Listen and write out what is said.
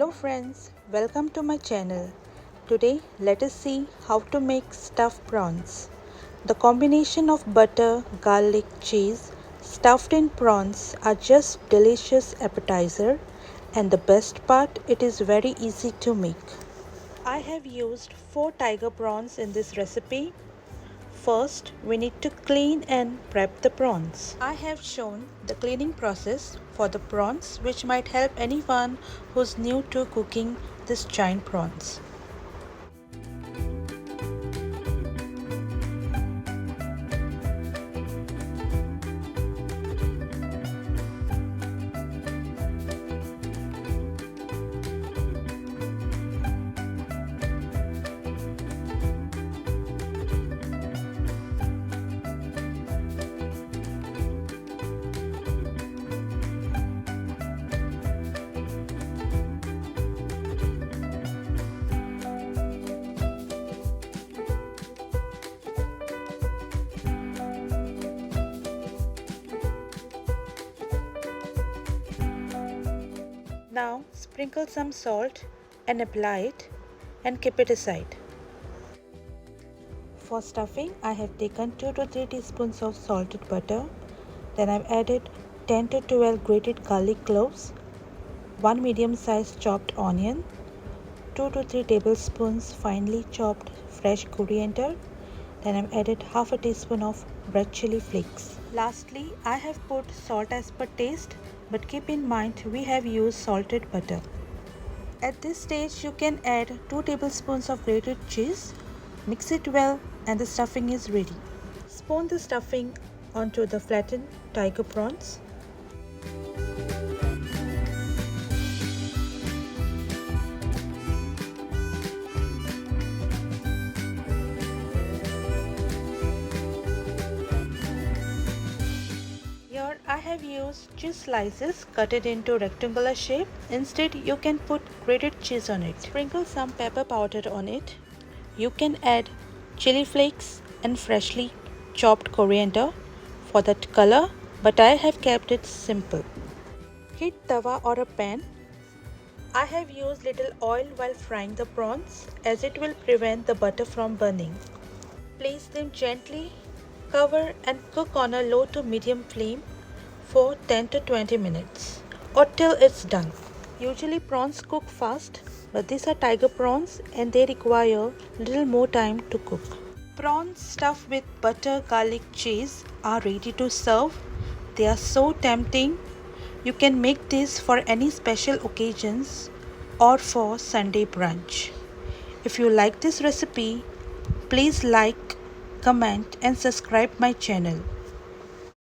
Hello friends, welcome to my channel. Today let us see how to make stuffed prawns. The combination of butter, garlic, cheese, stuffed in prawns are just delicious appetizer, and the best part, it is very easy to make. I have used 4 tiger prawns in this recipe. First, we need to clean and prep the prawns. I have shown the cleaning process for the prawns, which might help anyone who's new to cooking these giant prawns. Now sprinkle some salt and apply it and keep it aside. For stuffing, I have taken 2 to 3 teaspoons of salted butter. Then I've added 10 to 12 grated garlic cloves, 1 medium-sized chopped onion, 2 to 3 tablespoons finely chopped fresh coriander. Then I've added half a teaspoon of red chilli flakes. Lastly, I have put salt as per taste, but keep in mind we have used salted butter. At this stage you can add 2 tablespoons of grated cheese, mix it well, and the stuffing is ready. Spoon the stuffing onto the flattened tiger prawns. Here I have used cheese slices cut it into rectangular shape. Instead you can put grated cheese on it. Sprinkle some pepper powder on it. You can add chili flakes and freshly chopped coriander for that color, but I have kept it simple. Heat tawa or a pan. I have used little oil while frying the prawns as it will prevent the butter from burning. Place them gently, cover and cook on a low to medium flame for 10 to 20 minutes or till it's done. Usually prawns cook fast, but these are tiger prawns and they require little more time to cook. Prawns stuffed with butter, garlic, cheese are ready to serve. They are so tempting. You can make this for any special occasions or for Sunday brunch. If you like this recipe, please like, comment and subscribe my channel.